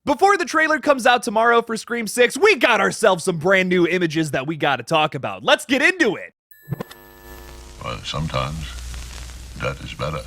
Before the trailer comes out tomorrow for Scream 6, we got ourselves some brand new images that we gotta talk about. Let's get into it! Well, sometimes that is better.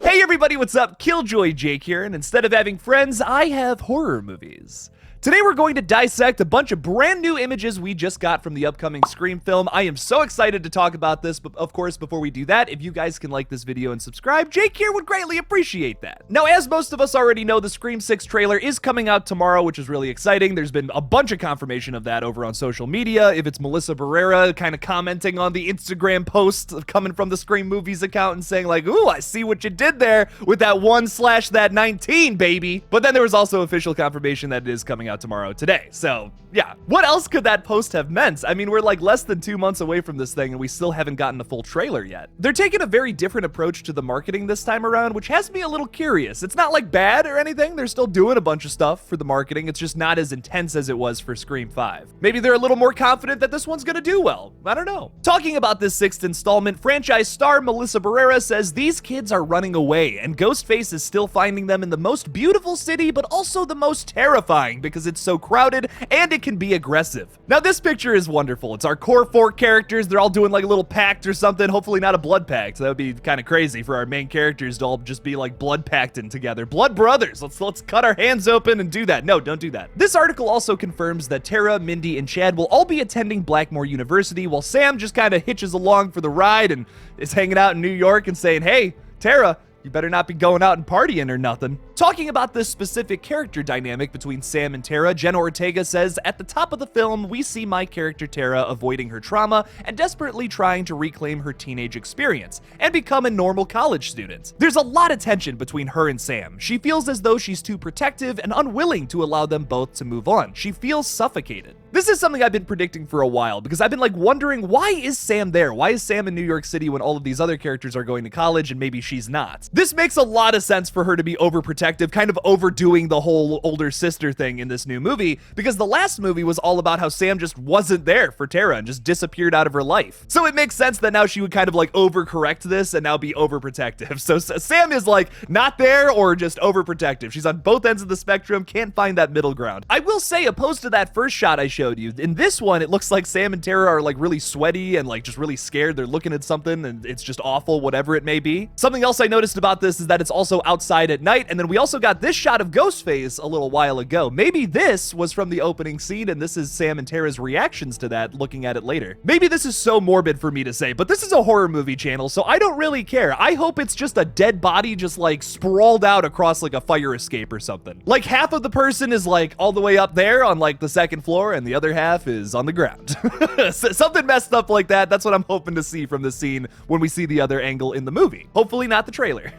Hey everybody, what's up? Killjoy Jake here, and instead of having friends, I have horror movies. Today we're going to dissect a bunch of brand new images we just got from the upcoming Scream film. I am so excited to talk about this, but of course, before we do that, if you guys can like this video and subscribe, Jake here would greatly appreciate that. Now, as most of us already know, the Scream 6 trailer is coming out tomorrow, which is really exciting. There's been a bunch of confirmation of that over on social media. If it's Melissa Barrera kind of commenting on the Instagram post coming from the Scream Movies account and saying like, ooh, I see what you did there with that 1/19, baby. But then there was also official confirmation that it is coming out tomorrow today. So yeah, what else could that post have meant? I mean, we're like less than 2 months away from this thing and we still haven't gotten a full trailer yet. They're taking a very different approach to the marketing this time around, which has me a little curious. It's not like bad or anything. They're still doing a bunch of stuff for the marketing. It's just not as intense as it was for Scream 5. Maybe they're a little more confident that this one's gonna do well. I don't know. Talking about this 6th installment, franchise star Melissa Barrera says these kids are running away and Ghostface is still finding them in the most beautiful city, but also the most terrifying because it's so crowded and it can be aggressive. Now this picture is wonderful. It's our core 4 characters. They're all doing like a little pact or something. Hopefully not a blood pact. That would be kind of crazy for our main characters to all just be like blood pacting together. Blood brothers. Let's cut our hands open and do that. No, don't do that. This article also confirms that Tara, Mindy, and Chad will all be attending Blackmore University while Sam just kind of hitches along for the ride and is hanging out in New York and saying, hey, Tara, you better not be going out and partying or nothing. Talking about this specific character dynamic between Sam and Tara, Jenna Ortega says, at the top of the film, we see my character Tara avoiding her trauma and desperately trying to reclaim her teenage experience and become a normal college student. There's a lot of tension between her and Sam. She feels as though she's too protective and unwilling to allow them both to move on. She feels suffocated. This is something I've been predicting for a while because I've been like wondering, why is Sam there? Why is Sam in New York City when all of these other characters are going to college and maybe she's not? This makes a lot of sense for her to be overprotective, kind of overdoing the whole older sister thing in this new movie, because the last movie was all about how Sam just wasn't there for Tara and just disappeared out of her life. So it makes sense that now she would kind of like overcorrect this and now be overprotective. So Sam is like not there or just overprotective. She's on both ends of the spectrum, can't find that middle ground. I will say, opposed to that first shot I showed you, in this one it looks like Sam and Tara are like really sweaty and like just really scared. They're looking at something and it's just awful, whatever it may be. Something else I noticed about this is that it's also outside at night, and then we also got this shot of Ghostface a little while ago. Maybe this was from the opening scene and this is Sam and Tara's reactions to that looking at it later. Maybe this is so morbid for me to say, but this is a horror movie channel, so I don't really care. I hope it's just a dead body just like sprawled out across like a fire escape or something. Like half of the person is like all the way up there on like the 2nd floor and the other half is on the ground. Something messed up like that. That's what I'm hoping to see from the scene when we see the other angle in the movie. Hopefully not the trailer.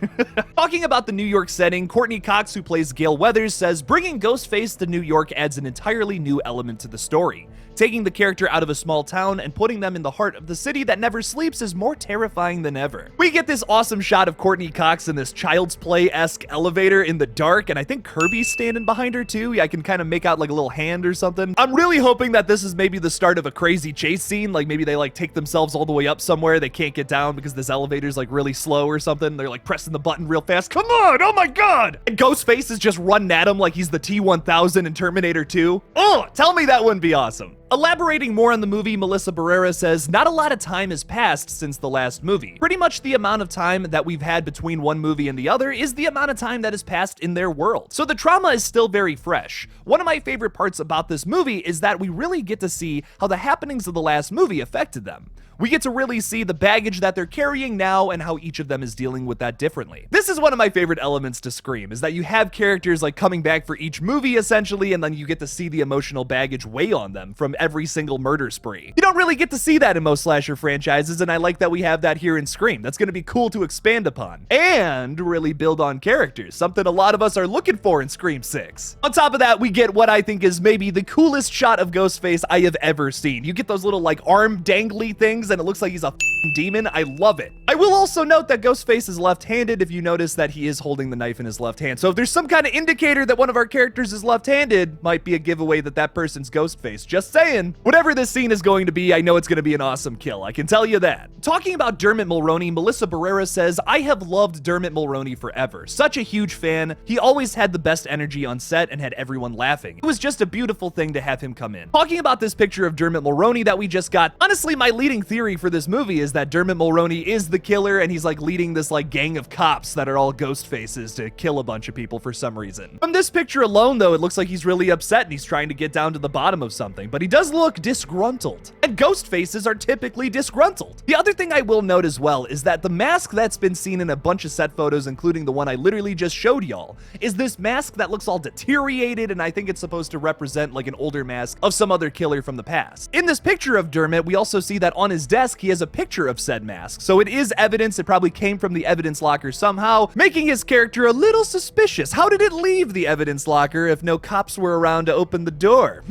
Talking about the New York setting, Courtney Cox, who plays Gail Weathers, says bringing Ghostface to New York adds an entirely new element to the story. Taking the character out of a small town and putting them in the heart of the city that never sleeps is more terrifying than ever. We get this awesome shot of Courtney Cox in this Child's Play-esque elevator in the dark, and I think Kirby's standing behind her too. Yeah, I can kind of make out like a little hand or something. I'm really hoping that this is maybe the start of a crazy chase scene, like maybe they like take themselves all the way up somewhere, they can't get down because this elevator's like really slow or something. They're like pressing the button real fast. Come on, oh my god! And Ghostface is just running at him like he's the T-1000 in Terminator 2. Oh, tell me that wouldn't be awesome. Elaborating more on the movie, Melissa Barrera says, not a lot of time has passed since the last movie. Pretty much the amount of time that we've had between one movie and the other is the amount of time that has passed in their world. So the trauma is still very fresh. One of my favorite parts about this movie is that we really get to see how the happenings of the last movie affected them. We get to really see the baggage that they're carrying now and how each of them is dealing with that differently. This is one of my favorite elements to Scream, is that you have characters like coming back for each movie essentially, and then you get to see the emotional baggage weigh on them from every single murder spree. You don't really get to see that in most slasher franchises, and I like that we have that here in Scream. That's gonna be cool to expand upon and really build on characters, something a lot of us are looking for in Scream 6. On top of that, we get what I think is maybe the coolest shot of Ghostface I have ever seen. You get those little like arm dangly things and it looks like he's a demon. I love it. I will also note that Ghostface is left-handed if you notice that he is holding the knife in his left hand. So if there's some kind of indicator that one of our characters is left-handed, might be a giveaway that that person's Ghostface. Just saying. saying. Whatever this scene is going to be, I know it's going to be an awesome kill. I can tell you that. Talking about Dermot Mulroney, Melissa Barrera says, I have loved Dermot Mulroney forever. Such a huge fan. He always had the best energy on set and had everyone laughing. It was just a beautiful thing to have him come in. Talking about this picture of Dermot Mulroney that we just got, honestly, my leading theory for this movie is that Dermot Mulroney is the killer and he's like leading this like gang of cops that are all ghost faces to kill a bunch of people for some reason. From this picture alone though, it looks like he's really upset and he's trying to get down to the bottom of something, but he does look disgruntled. And ghost faces are typically disgruntled. The other thing I will note as well is that the mask that's been seen in a bunch of set photos, including the one I literally just showed y'all, is this mask that looks all deteriorated, and I think it's supposed to represent like an older mask of some other killer from the past. In this picture of Dermot, we also see that on his desk, he has a picture of said mask. So it is evidence. It probably came from the evidence locker somehow, making his character a little suspicious. How did it leave the evidence locker if no cops were around to open the door?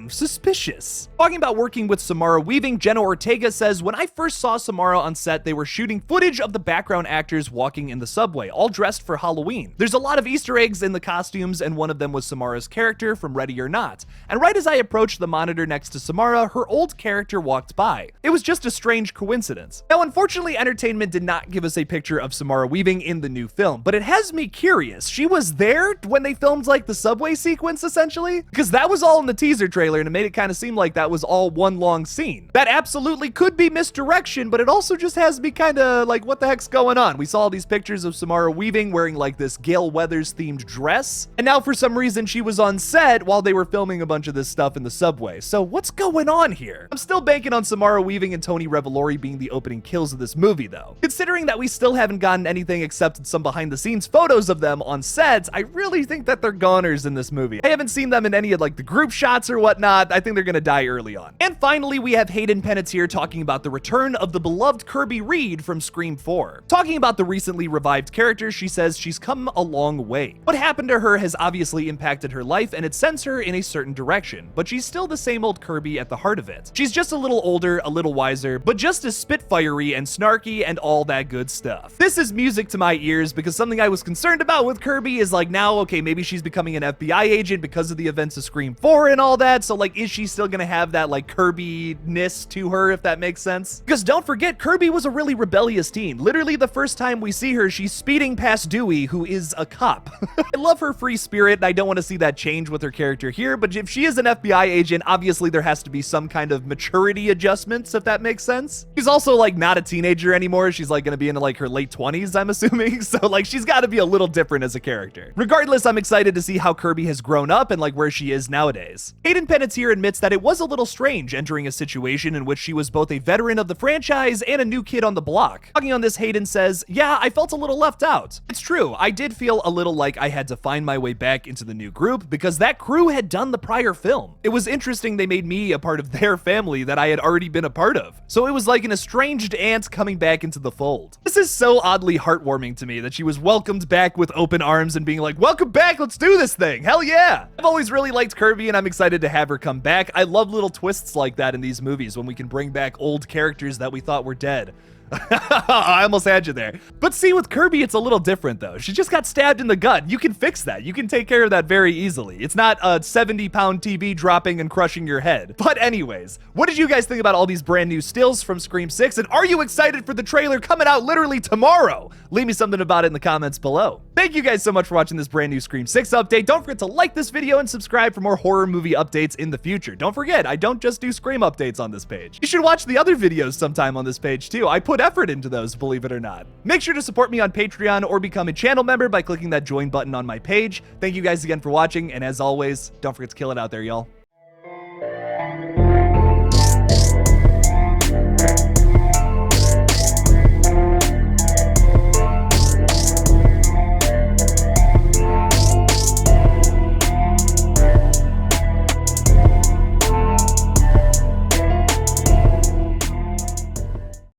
Suspicious. Talking about working with Samara Weaving, Jenna Ortega says, when I first saw Samara on set, they were shooting footage of the background actors walking in the subway, all dressed for Halloween. There's a lot of Easter eggs in the costumes, and one of them was Samara's character from Ready or Not. And right as I approached the monitor next to Samara, her old character walked by. It was just a strange coincidence. Now, unfortunately, Entertainment did not give us a picture of Samara Weaving in the new film, but it has me curious. She was there when they filmed like the subway sequence, essentially? Because that was all in the teaser trailer, and it made it kind of seem like that was all one long scene. That absolutely could be misdirection, but it also just has me kind of like, what the heck's going on? We saw all these pictures of Samara Weaving wearing like this Gale Weathers themed dress, and now for some reason she was on set while they were filming a bunch of this stuff in the subway. So what's going on here? I'm still banking on Samara Weaving and Tony Revolori being the opening kills of this movie though. Considering that we still haven't gotten anything except some behind the scenes photos of them on sets, I really think that they're goners in this movie. I haven't seen them in any of like the group shots or whatnot. I think they're gonna die early on. And finally, we have Hayden Panettiere talking about the return of the beloved Kirby Reed from Scream 4. Talking about the recently revived character, she says she's come a long way. What happened to her has obviously impacted her life and it sends her in a certain direction, but she's still the same old Kirby at the heart of it. She's just a little older, a little wiser, but just as spitfirey and snarky and all that good stuff. This is music to my ears because something I was concerned about with Kirby is like now, okay, maybe she's becoming an FBI agent because of the events of Scream 4 and all that, so like is she still gonna have that like Kirby-ness to her, if that makes sense? Because don't forget, Kirby was a really rebellious teen. Literally the first time we see her, she's speeding past Dewey, who is a cop. I love her free spirit, and I don't want to see that change with her character here, but if she is an FBI agent, obviously there has to be some kind of maturity adjustments, if that makes sense. She's also like not a teenager anymore. She's like gonna be into like her late 20s, I'm assuming. So like she's got to be a little different as a character. Regardless, I'm excited to see how Kirby has grown up and like where she is nowadays. Hayden Panettiere admits that it was a little strange entering a situation in which she was both a veteran of the franchise and a new kid on the block. Talking on this, Hayden says, yeah, I felt a little left out. It's true, I did feel a little like I had to find my way back into the new group because that crew had done the prior film. It was interesting they made me a part of their family that I had already been a part of. So it was like an estranged aunt coming back into the fold. This is so oddly heartwarming to me that she was welcomed back with open arms and being like, welcome back, let's do this thing, hell yeah. I've always really liked Kirby and I'm excited to have her come back. I love little twists like that in these movies when we can bring back old characters that we thought were dead. I almost had you there. But see, with Kirby, it's a little different though. She just got stabbed in the gut. You can fix that. You can take care of that very easily. It's not a 70-pound TV dropping and crushing your head. But anyways, what did you guys think about all these brand new stills from Scream 6? And are you excited for the trailer coming out literally tomorrow? Leave me something about it in the comments below. Thank you guys so much for watching this brand new Scream 6 update. Don't forget to like this video and subscribe for more horror movie updates in the future. Don't forget, I don't just do Scream updates on this page. You should watch the other videos sometime on this page too. I put effort into those, believe it or not. Make sure to support me on Patreon or become a channel member by clicking that join button on my page. Thank you guys again for watching, and as always, don't forget to kill it out there, y'all.